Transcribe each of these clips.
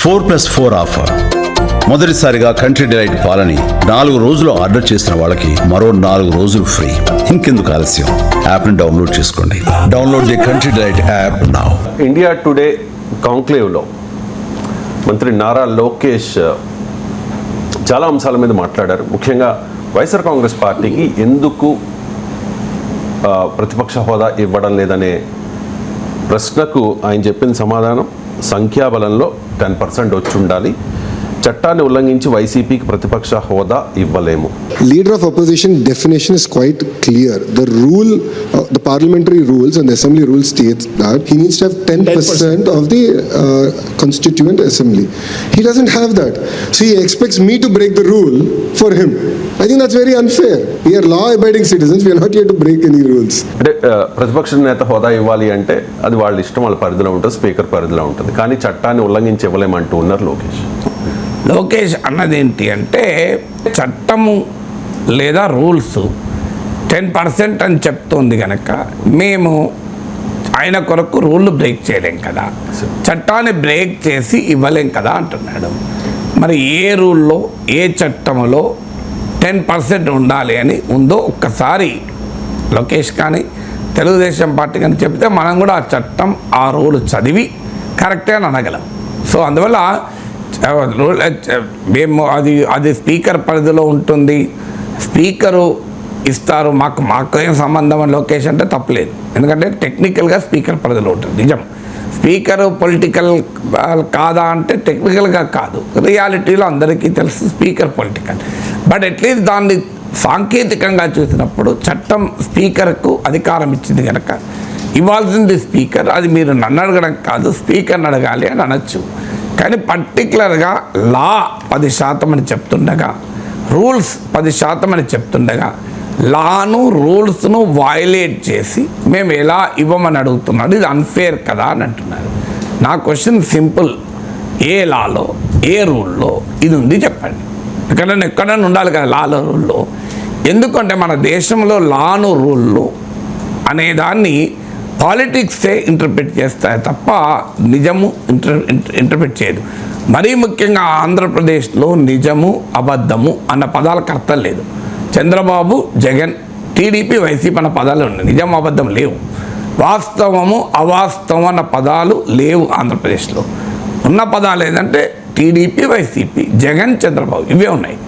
4+4 offer. మొదటిసారిగా country delight పాలని 4 రోజులు ఆర్డర్ చేసిన వాళ్ళకి మరో 4 రోజులు ఫ్రీ. ఇంకెందుకు ఆలస్యం, యాప్ని డౌన్లోడ్ చేసుకోండి. Download the Country Delight app now. India Today కాంక్లేవ్లో మంత్రి నారా లోకేష్ చాలా అంశాల మీద మాట్లాడారు. ముఖ్యంగా వైఎస్ఆర్ కాంగ్రెస్ పార్టీకి ఎందుకు ప్రతిపక్ష హోదా ఇవ్వడం లేదనే ప్రశ్నకు ఆయన చెప్పిన సమాధానం సంఖ్యాబలంలో 10% వచ్చి ఉండాలి, చట్టాన్ని ఉల్లంఘించి వైసీపీకి ప్రతిపక్ష హోదా ఇవ్వలేము. Leader of opposition definition is quite clear. The rule, the parliamentary rules and the assembly rules states that he needs to have 10% of the constituent assembly. He doesn't have that. So he expects me to break the rule for him. I think that's very unfair. We are law-abiding citizens. We are not here to break any rules. అంటే ప్రతిపక్ష నేత హోదా ఇవ్వాలి అంటే అది వాళ్ళ ఇష్టం, వాళ్ళ పరిధిలో ఉంటుంది, స్పీకర్ పరిధిలో ఉంటుంది. కానీ చట్టాన్ని ఉల్లంఘించి ఇవ్వలేమంటూ ఉన్నారు లోకేష్ అన్నది ఏంటి అంటే, చట్టము లేదా రూల్స్ 10% అని చెప్తుంది కనుక మేము ఆయన కొరకు రూల్ బ్రేక్ చేయలేం కదా, చట్టాన్ని బ్రేక్ చేసి ఇవ్వలేం కదా అంటున్నాడు. మరి ఏ రూల్లో ఏ చట్టంలో 10% ఉండాలి అని ఉందో ఒక్కసారి లోకేష్ కానీ తెలుగుదేశం పార్టీ కానీ చెప్తే మనం కూడా ఆ చట్టం ఆ రూల్ చదివి కరెక్టే అని అనగలం. సో అందువల్ల మేము అది స్పీకర్ పరిధిలో ఉంటుంది, స్పీకరు ఇస్తారు, మాకు ఏం సంబంధం అని లోకేష్ అంటే తప్పలేదు. ఎందుకంటే టెక్నికల్గా స్పీకర్ పరిధిలో ఉంటుంది. నిజం, స్పీకరు పొలిటికల్ కాదా అంటే టెక్నికల్గా కాదు, రియాలిటీలో అందరికీ తెలుసు స్పీకర్ పొలిటికల్. బట్ అట్లీస్ట్ దాన్ని సాంకేతికంగా చూసినప్పుడు చట్టం స్పీకర్కు అధికారం ఇచ్చింది కనుక ఇవ్వాల్సింది స్పీకర్. అది మీరు నన్ను అడగడం కాదు, స్పీకర్ని అడగాలి అని అనొచ్చు. కానీ పర్టికులర్గా లా 10% అని చెప్తుండగా, రూల్స్ 10% అని చెప్తుండగా లాను రూల్స్ను వయలేట్ చేసి మేము ఎలా ఇవ్వమని అడుగుతున్నాడు. ఇది అన్ఫేర్ కదా అని అంటున్నారు. నా క్వశ్చన్ సింపుల్, ఏ లాలో ఏ రూల్లో ఇది ఉంది చెప్పండి. ఎక్కడైనా ఉండాలి కదా లాలో రూల్లో. ఎందుకంటే మన దేశంలో లాను రూళ్ళు అనేదాన్ని పాలిటిక్సే ఇంటర్ప్రిట్ చేస్తాయి తప్ప నిజము ఇంటర్ప్రిట్ చేయదు. మరీ ముఖ్యంగా ఆంధ్రప్రదేశ్లో నిజము అబద్ధము అన్న పదాలకు అర్థం లేదు. చంద్రబాబు, జగన్, టీడీపీ, వైసీపీ అన్న పదాలు ఉన్నాయి, నిజం అబద్ధం లేవు. వాస్తవము అవాస్తవం అన్న పదాలు లేవు ఆంధ్రప్రదేశ్లో. ఉన్న పదాలు ఏంటంటే టీడీపీ, వైసీపీ, జగన్, చంద్రబాబు, ఇవే ఉన్నాయి.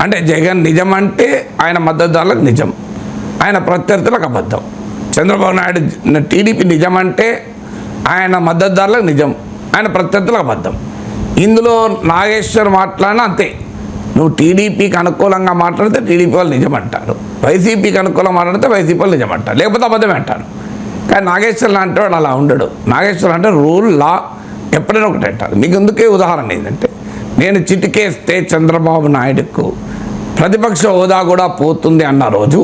అంటే జగన్ నిజం అంటే ఆయన మద్దతుదారులకు నిజం, ఆయన ప్రత్యర్థులకు అబద్ధం. చంద్రబాబు నాయుడు టీడీపీ నిజం అంటే ఆయన మద్దతుదారులకు నిజం, ఆయన ప్రత్యర్థులకు అబద్ధం. ఇందులో నాగేశ్వర్ మాట్లాడినా అంతే. నువ్వు టీడీపీకి అనుకూలంగా మాట్లాడితే టీడీపీ వాళ్ళు నిజం అంటారు, వైసీపీకి అనుకూలంగా మాట్లాడితే వైసీపీ వాళ్ళు నిజం అంటారు, లేకపోతే అబద్ధమే అంటారు. కానీ నాగేశ్వర్ లాంటి వాడు అలా ఉండడు. నాగేశ్వర్ అంటే రూల్, లా ఎప్పుడైనా ఒకటి అంటారు. మీకు ఎందుకే ఉదాహరణ ఏంటంటే, నేను చిటికేస్తే చంద్రబాబు నాయుడుకు ప్రతిపక్ష హోదా కూడా పోతుంది అన్న రోజు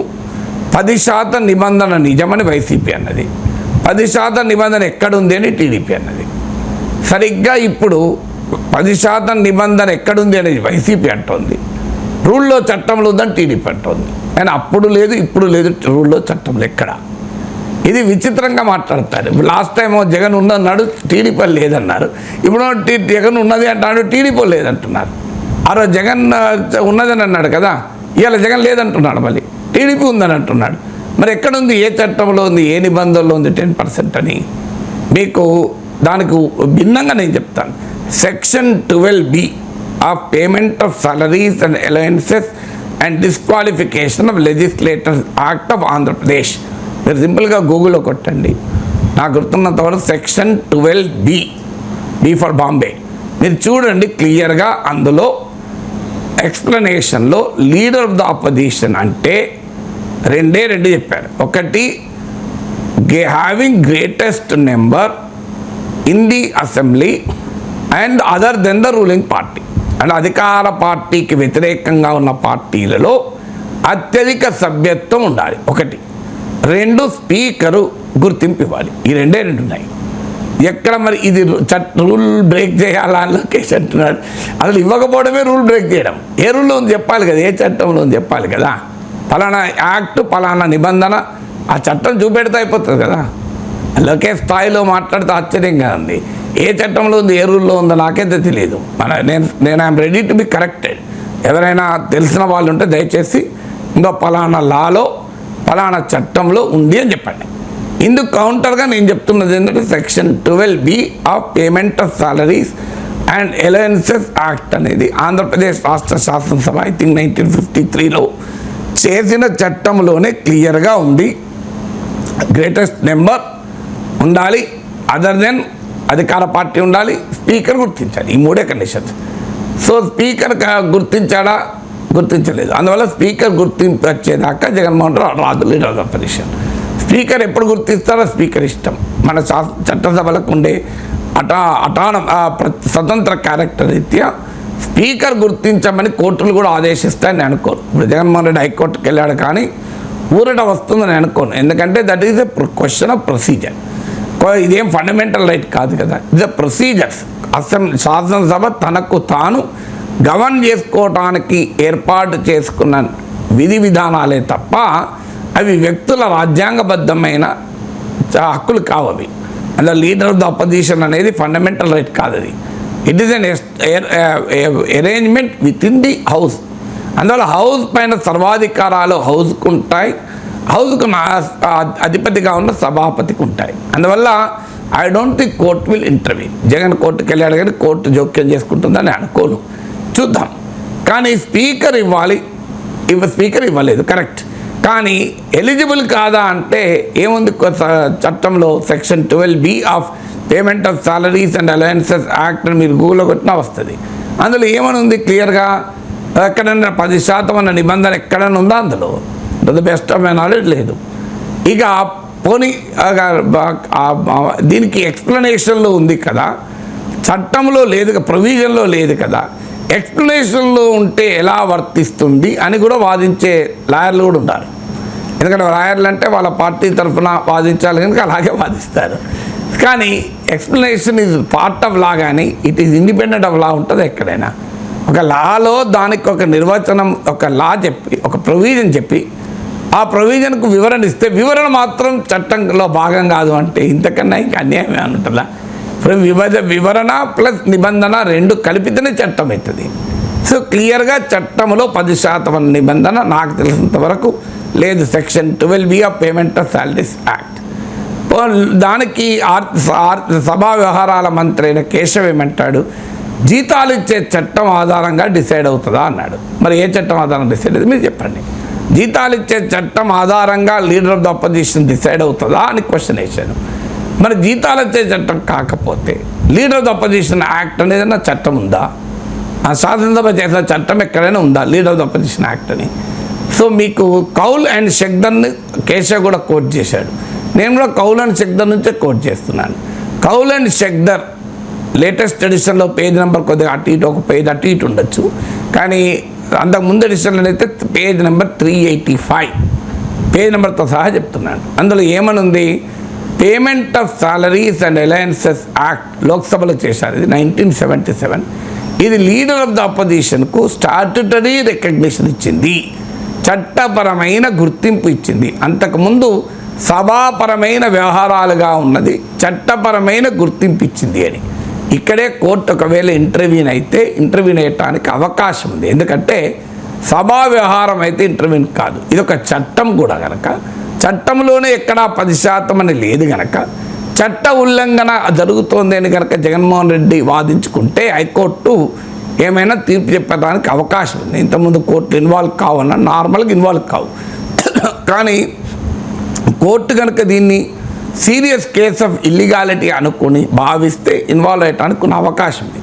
10% నిబంధన నిజమని వైసీపీ అన్నది, 10% నిబంధన ఎక్కడుంది అని టీడీపీ అన్నది. సరిగ్గా ఇప్పుడు 10% నిబంధన ఎక్కడుంది అనేది వైసీపీ అంటోంది, రూల్లో చట్టంలో ఉందని టీడీపీ అంటోంది. కానీ అప్పుడు లేదు, ఇప్పుడు లేదు రూల్లో చట్టంలో ఎక్కడ. ఇది విచిత్రంగా మాట్లాడతారు. లాస్ట్ టైం జగన్ ఉన్నన్నాడు, టీడీపీ లేదన్నారు. ఇప్పుడు జగన్ ఉన్నది అంటాడు, టీడీపీ లేదంటున్నారు. ఆ రోజు జగన్ ఉన్నదని అన్నాడు కదా, ఇవాళ జగన్ లేదంటున్నాడు, మళ్ళీ టీడీపీ ఉందని అంటున్నాడు. మరి ఎక్కడుంది, ఏ చట్టంలో ఉంది, ఏ నిబంధనలో ఉంది 10% అని? మీకు దానికి భిన్నంగా నేను చెప్తాను. Section 12B of payment of salaries and allowances and disqualification of legislators act of Andhra Pradesh, మీరు సింపుల్గా గూగుల్లో కొట్టండి. నాకు గుర్తున్నంతవరకు section 12B, B for Bombay, మీరు చూడండి క్లియర్గా. అందులో ఎక్స్ప్లెనేషన్లో లీడర్ ఆఫ్ ద అపోజిషన్ అంటే రెండే చెప్పారు. ఒకటి, having greatest number in the assembly and other than the ruling party, and అధికార పార్టీకి వ్యతిరేకంగా ఉన్న పార్టీలలో అత్యధిక సభ్యత్వం ఉండాలి ఒకటి. 2, స్పీకరు గుర్తింపు ఇవ్వాలి. ఈ రెండే ఉన్నాయి. ఎక్కడ మరి ఇది రూల్ బ్రేక్ చేయాలా అని లోకేష్ అంటున్నాడు. అసలు ఇవ్వకపోవడమే రూల్ బ్రేక్ చేయడం. ఏ రూల్లో ఉంది చెప్పాలి కదా, ఏ చట్టంలో ఉంది చెప్పాలి కదా. ఫలానా యాక్ట్, ఫలానా నిబంధన, ఆ చట్టం చూపెడితే అయిపోతుంది కదా. లోకేష్ స్థాయిలో మాట్లాడితే ఆశ్చర్యంగా ఉంది. ఏ చట్టంలో ఉంది, ఏ రూల్లో ఉందో నాకైతే తెలియదు. నేను I'm ready to be corrected. ఎవరైనా తెలిసిన వాళ్ళు ఉంటే దయచేసి ఇంకా పలానా లాలో పలానా చట్టంలో ఉంది అని చెప్పండి. ఇందుకు కౌంటర్గా నేను చెప్తున్నది ఏంటంటే section 12B of payment of salaries and allowances act అనేది ఆంధ్రప్రదేశ్ రాష్ట్ర శాసనసభ ఐ థింక్ 1953లో చేసిన చట్టంలోనే క్లియర్గా ఉంది. గ్రేటెస్ట్ నెంబర్ ఉండాలి, అదర్ దెన్ అధికార పార్టీ ఉండాలి, స్పీకర్ గుర్తించాలి. ఈ మూడే కండిషన్స్. సో స్పీకర్ గుర్తించాడా, గుర్తించలేదు. అందువల్ల స్పీకర్ గుర్తింపు వచ్చేదాకా జగన్మోహన్ రాదు leader of the opposition. Speaker ఎప్పుడు గుర్తిస్తారో స్పీకర్ ఇష్టం. మన చట్టసభలకు ఉండే స్వతంత్ర క్యారెక్టర్ రీత్యా స్పీకర్ గుర్తించమని కోర్టులు కూడా ఆదేశిస్తాయని అనుకోను. ఇప్పుడు జగన్మోహన్ రెడ్డి హైకోర్టుకి వెళ్ళాడు కానీ ఊరట వస్తుందని అనుకోను. ఎందుకంటే that is a question of procedure. ఇదేం ఫండమెంటల్ రైట్ కాదు కదా, ఇట్స్ ఎ ప్రొసీజర్స్. శాసనసభ తనకు తాను గవర్న్ చేసుకోవటానికి ఏర్పాటు చేసుకున్న విధి విధానాలే తప్ప అవి వ్యక్తుల రాజ్యాంగబద్ధమైన హక్కులు కావు. అవి అందులో లీడర్ ఆఫ్ ద అపోజిషన్ అనేది ఫండమెంటల్ రైట్ కాదు. అది it is an arrangement with in the house. అందువల్ల హౌస్ పైన సర్వాధికారాలు హౌస్కు ఉంటాయి, హౌస్కు అధిపతిగా ఉన్న సభాపతికి ఉంటాయి. అందువల్ల I don't think court will intervene. Jagan కోర్టుకి వెళ్ళాడు కానీ కోర్టు జోక్యం చేసుకుంటుందని అనుకోను, చూద్దాం. కానీ స్పీకర్ ఇవ్వాలి, స్పీకర్ ఇవ్వలేదు కరెక్ట్. కానీ ఎలిజిబుల్ కాదా అంటే ఏముంది చట్టంలో section 12B of payment of salaries and allowances act అని మీరు గూగుల్లో కొట్టినా వస్తుంది. అందులో ఏమని ఉంది క్లియర్గా, ఎక్కడైనా 10% అన్న నిబంధన ఎక్కడైనా ఉందా అందులో? The best of my knowledge లేదు. ఇక పోనీ దీనికి ఎక్స్ప్లెనేషన్లో ఉంది కదా, చట్టంలో లేదు, ప్రొవిజన్లో లేదు కదా, ఎక్స్ప్లెనేషన్లో ఉంటే ఎలా వర్తిస్తుంది అని కూడా వాదించే లాయర్లు కూడా ఉన్నారు. ఎందుకంటే లాయర్లు అంటే వాళ్ళ పార్టీ తరఫున వాదించాలి కనుక అలాగే వాదిస్తారు. కానీ explanation is part of law, కానీ it is independent of law ఉంటుంది ఎక్కడైనా. ఒక లాలో దానికి ఒక నిర్వచనం, ఒక లా చెప్పి, ఒక ప్రొవిజన్ చెప్పి ఆ ప్రొవిజన్కు వివరణ ఇస్తే వివరణ మాత్రం చట్టంలో భాగం కాదు అంటే ఇంతకన్నా ఇంకా అన్యాయమే ఉంటుందా? ఇప్పుడు వివరణ ప్లస్ నిబంధన రెండు కలిపితేనే చట్టం అవుతుంది. సో క్లియర్గా చట్టంలో 10% నిబంధన నాకు తెలిసినంత వరకు లేదు. Section 12B of payment of salaries act. దానికి సభా వ్యవహారాల మంత్రి అయిన కేశవ్ ఏమంటాడు, జీతాలు ఇచ్చే చట్టం ఆధారంగా డిసైడ్ అవుతుందా అన్నాడు. మరి ఏ చట్టం ఆధారంగా డిసైడ్ అవుతుంది మీరు చెప్పండి. జీతాలు ఇచ్చే చట్టం ఆధారంగా leader of the opposition decide అవుతుందా అని క్వశ్చన్ వేశాను. మరి జీతాలు ఇచ్చే చట్టం కాకపోతే leader of the opposition act అనేది చట్టం ఉందా? ఆ శాసనసభ చేసిన చట్టం ఎక్కడైనా ఉందా leader of the opposition act అని? సో మీకు కౌల్ అండ్ షెగ్దర్ని కేశవ్ కూడా కోట్ చేశాడు. నేను కూడా కౌల్ అండ్ షెగ్దర్ నుంచే కోట్ చేస్తున్నాను. కౌల్ అండ్ షెగ్దర్ లేటెస్ట్ ఎడిషన్లో పేజ్ నెంబర్ కొద్దిగా అటు ఇటు, ఒక పేజ్ అటు ఇటు ఉండొచ్చు, కానీ అంతకుముందు ఎడిషన్లో అయితే పేజ్ నెంబర్ 385 పేజ్ నెంబర్తో సహా చెప్తున్నాను. అందులో ఏమనుంది, payment of salaries and allowances act లోక్సభలో చేశారు. ఇది 1977. ఇది లీడర్ ఆఫ్ ద అపోజిషన్కు స్టాట్యుటరీ రికగ్నిషన్ ఇచ్చింది, చట్టపరమైన గుర్తింపు ఇచ్చింది. అంతకుముందు సభాపరమైన వ్యవహారాలుగా ఉన్నది, చట్టపరమైన గుర్తింపు ఇచ్చింది అని. ఇక్కడే కోర్టు ఒకవేళ ఇంటర్వ్యూన్ అయితే ఇంటర్వ్యూన్ అయ్యటానికి అవకాశం ఉంది. ఎందుకంటే సభా వ్యవహారం అయితే ఇంటర్వ్యూన్ కాదు, ఇది ఒక చట్టం కూడా కనుక, చట్టంలోనే ఎక్కడా 10% అని లేదు కనుక, చట్ట ఉల్లంఘన జరుగుతోంది అని కనుక జగన్మోహన్ రెడ్డి వాదించుకుంటే హైకోర్టు ఏమైనా తీర్పు చెప్పడానికి అవకాశం ఉంది. ఇంతకుముందు కోర్టు ఇన్వాల్వ్ కావన్నా నార్మల్గా ఇన్వాల్వ్ కావు, కానీ కోర్టు కనుక దీన్ని సీరియస్ కేస్ ఆఫ్ ఇల్లీగాలిటీ అనుకుని భావిస్తే ఇన్వాల్వ్ అయ్యడానికి కొన్ని అవకాశం ఉంది.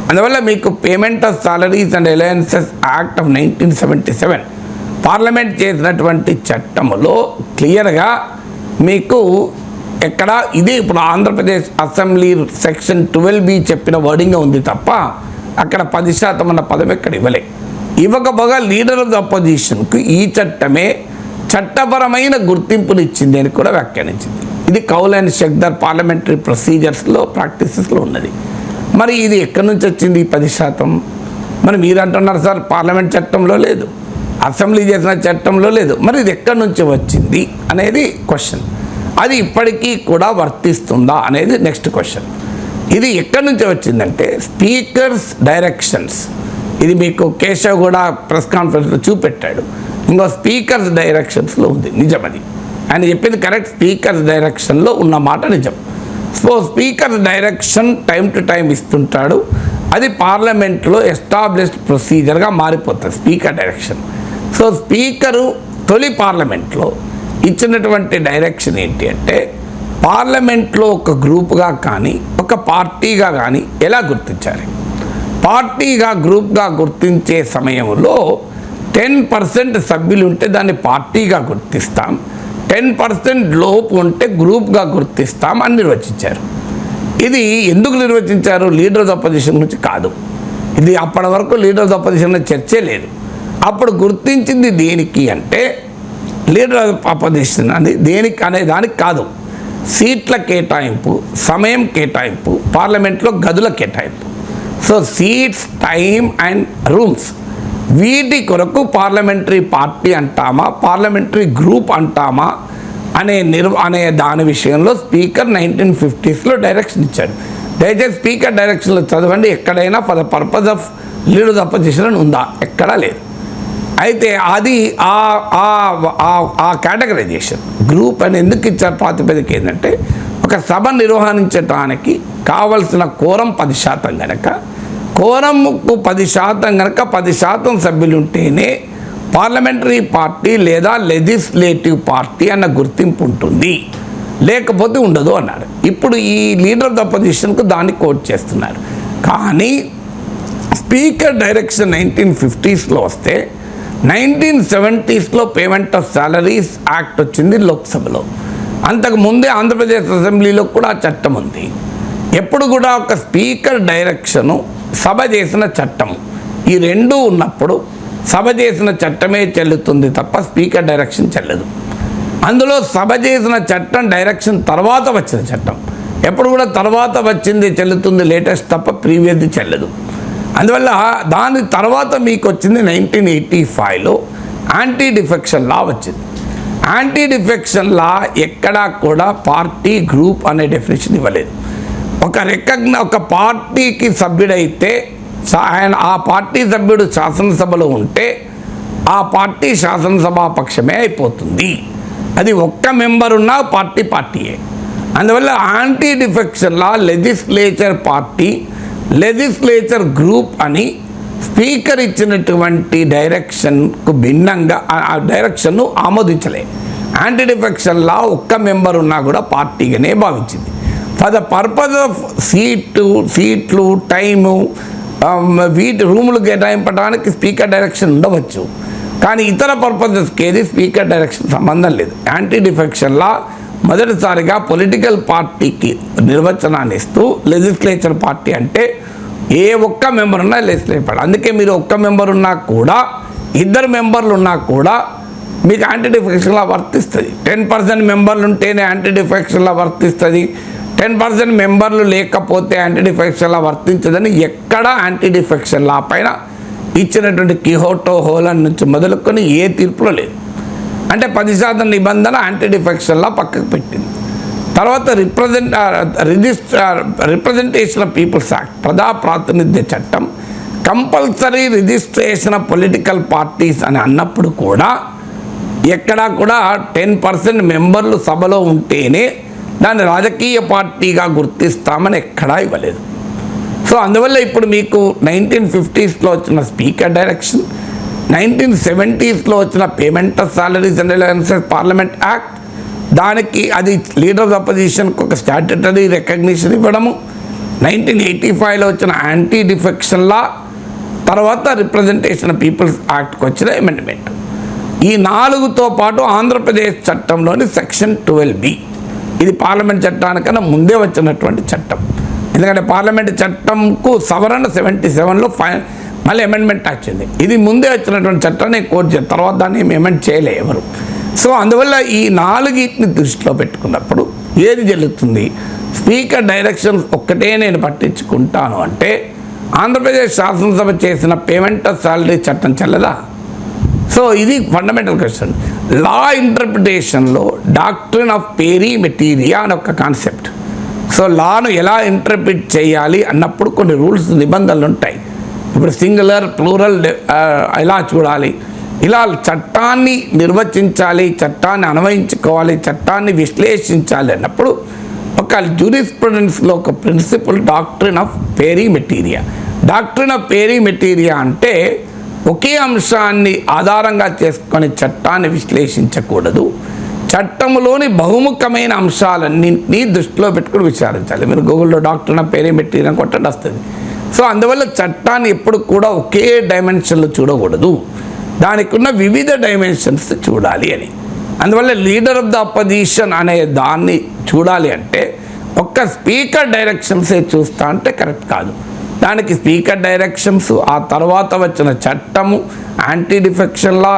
అందువల్ల మీకు payment of salaries and allowances act of 1977 parliament చేసినటువంటి చట్టములో క్లియర్గా మీకు ఎక్కడ ఇది ఇప్పుడు ఆంధ్రప్రదేశ్ అసెంబ్లీ సెక్షన్ 12B చెప్పిన వర్డింగ్ ఉంది తప్ప అక్కడ 10% అన్న పదం ఎక్కడ ఇవ్వకపోగా లీడర్ ఆఫ్ ద అపోజిషన్కు ఈ చట్టమే చట్టపరమైన గుర్తింపునిచ్చింది అని కూడా వ్యాఖ్యానించింది. ఇది కౌల్ అండ్ షెగ్దర్ పార్లమెంటరీ ప్రొసీజర్స్లో ప్రాక్టీసెస్లో ఉన్నది. మరి ఇది ఎక్కడి నుంచి వచ్చింది ఈ 10%? మరి మీరు అంటున్నారు సార్ పార్లమెంట్ చట్టంలో లేదు, అసెంబ్లీ చేసిన చట్టంలో లేదు, మరి ఇది ఎక్కడి నుంచి వచ్చింది అనేది క్వశ్చన్. అది ఇప్పటికీ కూడా వర్తిస్తుందా అనేది నెక్స్ట్ క్వశ్చన్. ఇది ఎక్కడి నుంచి వచ్చిందంటే స్పీకర్స్ డైరెక్షన్స్. ఇది మీకు కేశవ్ కూడా ప్రెస్ కాన్ఫరెన్స్లో చూపెట్టాడు. ఇంకో స్పీకర్స్ డైరెక్షన్స్లో ఉంది, నిజం అది. ఆయన చెప్పింది కరెక్ట్, స్పీకర్స్ డైరెక్షన్లో ఉన్న మాట నిజం. So speaker direction time to time ఇస్తుంటాడు, అది పార్లమెంట్లో ఎస్టాబ్లిష్డ్ ప్రొసీజర్గా మారిపోతుంది స్పీకర్ డైరెక్షన్. సో స్పీకరు తొలి పార్లమెంట్లో ఇచ్చినటువంటి డైరెక్షన్ ఏంటి అంటే పార్లమెంట్లో ఒక గ్రూప్గా కానీ ఒక పార్టీగా కానీ ఎలా గుర్తించాలి. పార్టీగా గ్రూప్గా గుర్తించే సమయంలో 10% సభ్యులు ఉంటే దాన్ని పార్టీగా గుర్తిస్తాం, 10% లోపు ఉంటే గ్రూప్గా గుర్తిస్తాం అని నిర్వచించారు. ఇది ఎందుకు నిర్వచించారు? లీడర్ ఆఫ్ అపోజిషన్ నుంచి కాదు. ఇది అప్పటి వరకు లీడర్ ఆఫ్ అపోజిషన్ చర్చే లేదు. అప్పుడు గుర్తించింది దేనికి అంటే లీడర్ ఆఫ్ అపోజిషన్ అని దేనికి అనే దానికి కాదు, సీట్ల కేటాయింపు, సమయం కేటాయింపు, పార్లమెంట్లో గదుల కేటాయింపు. So seats, time and rooms, వీటి కొరకు పార్లమెంటరీ పార్టీ అంటామా పార్లమెంటరీ గ్రూప్ అంటామా అనే దాని విషయంలో స్పీకర్ 1950s డైరెక్షన్ ఇచ్చాడు. దయచేసి స్పీకర్ డైరెక్షన్లో చదవండి, ఎక్కడైనా for the purpose of leader of opposition ఉందా? ఎక్కడా లేదు. అయితే అది ఆ కేటగరైజేషన్ గ్రూప్ అని ఎందుకు ఇచ్చారు ప్రాతిపదిక ఏంటంటే ఒక సభ నిర్వహించడానికి కావలసిన కోరం 10% కనుక, కోరంకు 10% కనుక 10% సభ్యులు ఉంటేనే పార్లమెంటరీ పార్టీ లేదా లెజిస్లేటివ్ పార్టీ అన్న గుర్తింపు ఉంటుంది, లేకపోతే ఉండదు అన్నారు. ఇప్పుడు ఈ లీడర్ ఆఫ్ ద అపోజిషన్కు దాన్ని కోట్ చేస్తున్నారు. కానీ స్పీకర్ డైరెక్షన్ 1950s వస్తే 1970s payment of salaries act వచ్చింది లోక్సభలో. అంతకుముందే ఆంధ్రప్రదేశ్ అసెంబ్లీలో కూడా ఆ చట్టం ఉంది. ఎప్పుడు కూడా ఒక స్పీకర్ డైరెక్షను సభ చేసిన చట్టము, ఈ రెండూ ఉన్నప్పుడు సభ చేసిన చట్టమే చెల్లుతుంది తప్ప స్పీకర్ డైరెక్షన్ చెల్లదు. అందులో సభ చేసిన చట్టం డైరెక్షన్ తర్వాత వచ్చిన చట్టం, ఎప్పుడు కూడా తర్వాత వచ్చింది చెల్లుతుంది లేటెస్ట్ తప్ప ప్రీవియస్ది చెల్లదు. అందువల్ల దాని తర్వాత మీకు వచ్చింది 1985లో యాంటీ డిఫెక్షన్ లా వచ్చింది. యాంటీ డిఫెక్షన్ లా ఎక్కడా కూడా పార్టీ గ్రూప్ అనే డెఫినేషన్ ఇవ్వలేదు. ఒక పార్టీకి సభ్యుడైతే ఆ పార్టీ సభ్యుడు శాసనసభలో ఉంటే ఆ పార్టీ శాసనసభాపక్షమే అయిపోతుంది. అది ఒక్క మెంబర్ ఉన్నా పార్టీయే. అందువల్ల anti defection law legislature party, legislature group అని స్పీకర్ ఇచ్చినటువంటి డైరెక్షన్కు భిన్నంగా ఆ డైరెక్షన్ను ఆమోదించలే. యాంటీ డిఫెక్షన్ లా ఒక్క మెంబర్ ఉన్నా కూడా పార్టీగానే భావించింది. ఫర్ ద పర్పస్ ఆఫ్ సీట్లు, టైము, వీటి రూములు కేటాయింపడానికి స్పీకర్ డైరెక్షన్ ఉండవచ్చు, కానీ ఇతర పర్పసెస్కి ఏది స్పీకర్ డైరెక్షన్ సంబంధం లేదు. యాంటీ డిఫెక్షన్ లా మొదటిసారిగా పొలిటికల్ పార్టీకి నిర్వచనాన్ని ఇస్తూ లెజిస్లేచర్ పార్టీ అంటే ఏ ఒక్క మెంబర్ ఉన్నా లెజిస్లేచర్ పార్టీ. అందుకే మీరు ఒక్క మెంబర్ ఉన్నా కూడా, ఇద్దరు మెంబర్లు ఉన్నా కూడా మీకు యాంటీ డిఫెక్షన్ లా వర్తిస్తుంది. 10% మెంబర్లు ఉంటేనే యాంటీ డిఫెక్షన్ లా వర్తిస్తుంది, 10% మెంబర్లు లేకపోతే యాంటీ డిఫెక్షన్ లా వర్తించదని ఎక్కడ యాంటీ డిఫెక్షన్ లా పైన ఇచ్చినటువంటి కిహోటో, హోలన్ నుంచి మొదలుకొని ఏ తీర్పులో లేదు. అంటే 10% నిబంధన యాంటీ డిఫెక్షన్ లా పక్కకు పెట్టింది. తర్వాత రిప్రజెంటేషన్ ఆఫ్ పీపుల్స్ యాక్ట్, ప్రజా ప్రాతినిధ్య చట్టం, compulsory registration of political parties అని అన్నప్పుడు కూడా ఎక్కడా కూడా 10% మెంబర్లు సభలో ఉంటేనే దాన్ని రాజకీయ పార్టీగా గుర్తిస్తామని ఎక్కడా ఇవ్వలేదు. సో అందువల్ల ఇప్పుడు మీకు 1950s వచ్చిన స్పీకర్ డైరెక్షన్, 1970s వచ్చిన payment of salaries and allowances parliament act, దానికి అది లీడర్ ఆఫ్ అపోజిషన్కి ఒక స్టాట్యుటరీ రికగ్నిషన్ ఇవ్వడము, 1985లో వచ్చిన యాంటీ డిఫెక్షన్ లా, తర్వాత రిప్రజెంటేషన్ ఆఫ్ పీపుల్స్ యాక్ట్కి వచ్చిన అమెండ్మెంట్. ఈ 4తో పాటు ఆంధ్రప్రదేశ్ చట్టంలోని సెక్షన్ 12B, ఇది పార్లమెంట్ చట్టానికన్నా ముందే వచ్చినటువంటి చట్టం. ఎందుకంటే పార్లమెంట్ చట్టంకు సవరణ 77లో మళ్ళీ అమెండ్మెంట్ వచ్చింది. ఇది ముందే వచ్చినటువంటి చట్టాన్ని కోర్టు చేస్తారు, తర్వాత దాన్ని అమెండ్ చేయలే ఎవరు. సో అందువల్ల ఈ 4ని దృష్టిలో పెట్టుకున్నప్పుడు ఏది జరుగుతుంది? స్పీకర్ డైరెక్షన్ ఒక్కటే నేను పట్టించుకుంటాను అంటే ఆంధ్రప్రదేశ్ శాసనసభ చేసిన పేమెంట్ ఆఫ్ సాలరీ చట్టం చెల్లదా? సో ఇది ఫండమెంటల్ క్వశ్చన్. లా ఇంటర్ప్రిటేషన్లో డాక్ట్రిన్ ఆఫ్ పేరీ మెటీరియా అని ఒక కాన్సెప్ట్. సో లాను ఎలా ఇంటర్ప్రిట్ చేయాలి అన్నప్పుడు కొన్ని రూల్స్ నిబంధనలు ఉంటాయి. ఇప్పుడు సింగులర్ ప్లూరల్ ఎలా చూడాలి, ఇలా చట్టాన్ని నిర్వచించాలి, చట్టాన్ని అన్వయించుకోవాలి, చట్టాన్ని విశ్లేషించాలి అన్నప్పుడు ఒక జ్యూరిస్ప్రుడెన్స్లో ఒక principle doctrine of pari materia. Doctrine of pari materia అంటే ఒకే అంశాన్ని ఆధారంగా చేసుకొని చట్టాన్ని విశ్లేషించకూడదు, చట్టంలోని బహుముఖమైన అంశాలన్నింటినీ దృష్టిలో పెట్టుకుని విచారించాలి. మీరు గూగుల్లో డాక్ట్రిన్ ఆఫ్ పేరీ మెటీరియా కొట్టండి వస్తుంది. సో అందువల్ల చట్టాన్ని ఎప్పుడు కూడా ఒకే డైమెన్షన్లో చూడకూడదు, దానికి ఉన్న వివిధ డైమెన్షన్స్ చూడాలి అని. అందువల్ల లీడర్ ఆఫ్ ద అపోజిషన్ అనే దాన్ని చూడాలి అంటే ఒక్క స్పీకర్ డైరెక్షన్సే చూస్తా అంటే కరెక్ట్ కాదు. దానికి స్పీకర్ డైరెక్షన్స్, ఆ తర్వాత వచ్చిన చట్టము, anti defection law,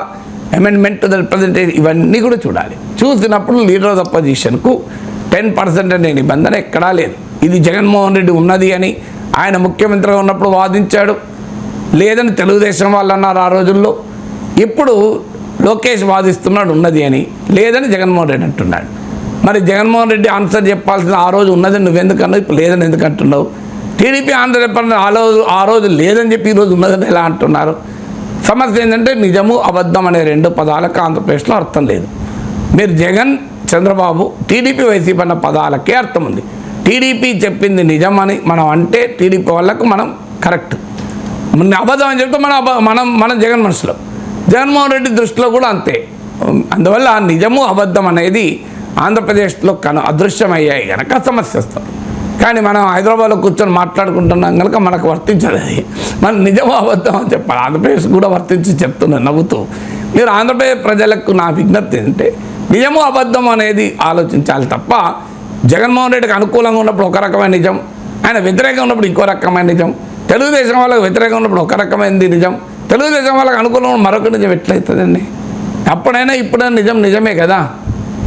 amendment to the representative, ఇవన్నీ కూడా చూడాలి. చూసినప్పుడు లీడర్ ఆఫ్ ద అపోజిషన్కు 10% అనే నిబంధన ఎక్కడా లేదు. ఇది జగన్మోహన్ రెడ్డి ఉన్నది అని ఆయన ముఖ్యమంత్రిగా ఉన్నప్పుడు వాదించాడు, లేదని తెలుగుదేశం వాళ్ళు అన్నారు ఆ రోజుల్లో. ఇప్పుడు లోకేష్ వాదిస్తున్నాడు ఉన్నది అని, లేదని జగన్మోహన్ రెడ్డి అంటున్నాడు. మరి జగన్మోహన్ రెడ్డి ఆన్సర్ చెప్పాల్సిన ఆ రోజు ఉన్నదని నువ్వెందుకన్నావు, ఇప్పుడు లేదని ఎందుకు అంటున్నావు? టీడీపీ ఆన్సర్ చెప్పాలని ఆ రోజు లేదని చెప్పి ఈరోజు ఉన్నదని ఎలా అంటున్నారు? సమస్య ఏంటంటే నిజము అబద్ధం అనే 2 పదాలకు ఆంధ్రప్రదేశ్లో అర్థం లేదు. మీరు జగన్, చంద్రబాబు, టీడీపీ, వైసీపీ అన్న పదాలకే అర్థం ఉంది. టీడీపీ చెప్పింది నిజమని మనం అంటే టీడీపీ వాళ్ళకు మనం కరెక్ట్, అబద్ధం అని చెప్తే మనం జగన్ మనసులో, జగన్మోహన్ రెడ్డి దృష్టిలో కూడా అంతే. అందువల్ల నిజము అబద్ధం అనేది ఆంధ్రప్రదేశ్లో అదృశ్యమయ్యాయి కనుక సమస్య వస్తుంది. కానీ మనం హైదరాబాద్లో కూర్చొని మాట్లాడుకుంటున్నాం కనుక మనకు వర్తించదు అది. మనం నిజమో అబద్ధం అని చెప్పాలి. ఆంధ్రప్రదేశ్ కూడా వర్తించి చెప్తున్నాను నవ్వుతూ. మీరు ఆంధ్రప్రదేశ్ ప్రజలకు నా విజ్ఞప్తి ఏంటంటే నిజమో అబద్ధం అనేది ఆలోచించాలి తప్ప, జగన్మోహన్ రెడ్డికి అనుకూలంగా ఉన్నప్పుడు ఒక రకమైన నిజం, ఆయన వ్యతిరేకంగా ఉన్నప్పుడు ఇంకో రకమైన నిజం, తెలుగుదేశం వాళ్ళకి వ్యతిరేకంగా ఉన్నప్పుడు ఒక రకమైనది నిజం, తెలుగుదేశం వాళ్ళకి అనుకూలంగా మరొక నిజం ఎట్లయితుందండి? అప్పుడైనా ఇప్పుడైనా నిజం నిజమే కదా.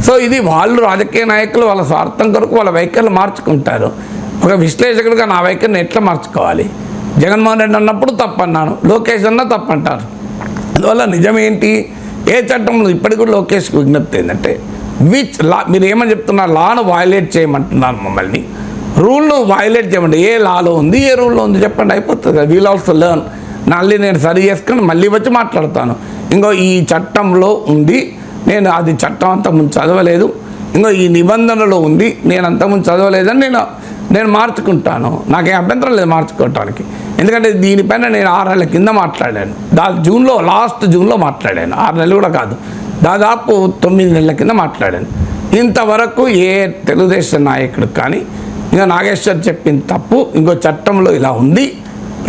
సో ఇది వాళ్ళు రాజకీయ నాయకులు వాళ్ళ స్వార్థం కొరకు వాళ్ళ వైఖరిని మార్చుకుంటారు. ఒక విశ్లేషకుడిగా నా వైఖరిని ఎట్లా మార్చుకోవాలి? జగన్మోహన్ రెడ్డి అన్నప్పుడు తప్పన్నాను, లోకేష్ అన్నా తప్పంటారు. అందువల్ల నిజమేంటి? ఏ చట్టంలో ఇప్పటికి కూడా లోకేష్కి విజ్ఞప్తి ఏంటంటే విచ్ లా, మీరు ఏమని చెప్తున్నారు? లాను వయలేట్ చేయమంటున్నారు మమ్మల్ని, రూల్ను వయలేట్ చేయమంటే ఏ లాలో ఉంది, ఏ రూల్లో ఉంది చెప్పండి, అయిపోతుంది. We'll also learn. మళ్ళీ నేను సరి చేసుకొని మళ్ళీ వచ్చి మాట్లాడతాను. ఇంకో ఈ చట్టంలో ఉంది, నేను అది చట్టం అంతకుముందు చదవలేదు, ఇంకో ఈ నిబంధనలో ఉంది, నేను అంతకుముందు చదవలేదని నేను మార్చుకుంటాను. నాకేం అభ్యంతరం లేదు మార్చుకోవటానికి. ఎందుకంటే దీనిపైన నేను 6 నెలల కింద మాట్లాడాను, లాస్ట్ జూన్లో మాట్లాడాను. 6 నెలలు కూడా కాదు, దాదాపు 9 నెలల కింద మాట్లాడాను. ఇంతవరకు ఏ తెలుగుదేశం నాయకుడు కానీ ఇంకా నాగేశ్వర్ చెప్పిన తప్పు ఇంకో చట్టంలో ఇలా ఉంది,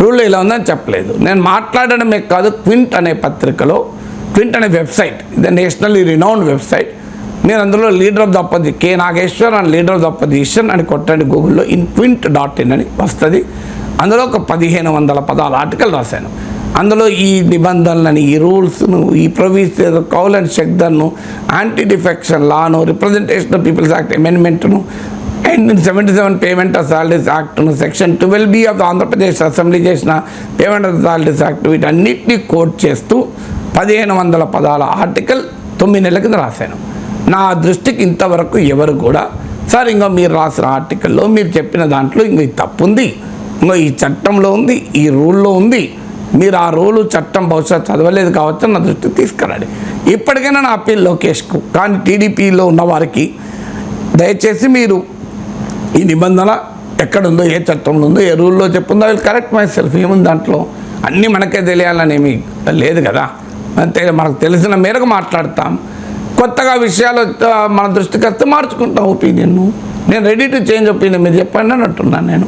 రూల్లో ఇలా ఉందని చెప్పలేదు. నేను మాట్లాడడమే కాదు, క్వింట్ అనే పత్రికలో, క్వింట్ అనే వెబ్సైట్, ఇది నేషనల్లీ రినౌండ్ వెబ్సైట్, నేను అందులో leader of the opposition K Nageshwar and leader of the opposition అని కొట్టండి గూగుల్లో, inquint.in అని వస్తుంది. అందులో ఒక 1500 పదాల ఆర్టికల్ రాశాను. అందులో ఈ నిబంధనలని, ఈ రూల్స్ను, ఈ ప్రొవిజన్, కౌల్ అండ్ షెక్దర్ను, యాంటీ డిఫెక్షన్ లాను, రిప్రజెంటేషన్ ఆఫ్ పీపుల్స్ యాక్ట్ అమెండ్మెంట్ను, అండ్ 77 పేమెంట్ ఆఫ్ సాలరీస్ యాక్ట్ను, section 12B of Andhra Pradesh assembly చేసిన పేమెంట్ ఆఫ్ సాలరీస్ యాక్ట్, వీటన్నిటినీ కోట్ చేస్తూ 1500 పదాల ఆర్టికల్ 9 నెలల కింద రాశాను. నా దృష్టికి ఇంతవరకు ఎవరు కూడా సార్ ఇంకో మీరు రాసిన ఆర్టికల్లో మీరు చెప్పిన దాంట్లో ఇంకో ఈ తప్పు ఉంది, ఇంకో ఈ చట్టంలో ఉంది, ఈ రూల్లో ఉంది, మీరు ఆ రూలు చట్టం బహుశా చదవలేదు కావచ్చు నా దృష్టికి తీసుకురండి. ఇప్పటికైనా నా అప్పీల్ లోకేష్కు. కానీ టీడీపీలో ఉన్న వారికి దయచేసి మీరు ఈ నిబంధన ఎక్కడుందో, ఏ చట్టంలో ఉందో, ఏ రూల్లో చెప్పుందో అది కరెక్ట్ మై సెల్ఫ్. ఏముంది దాంట్లో? అన్నీ మనకే తెలియాలని ఏమీ లేదు కదా. మనకు తెలిసిన మేరకు మాట్లాడతాం. కొత్తగా విషయాలు మన దృష్టికి వస్తే మార్చుకుంటాం ఒపీనియన్. నేను రెడీ టు చేంజ్ ఒపీనియన్, మీరు చెప్పండి అని అంటున్నాను నేను.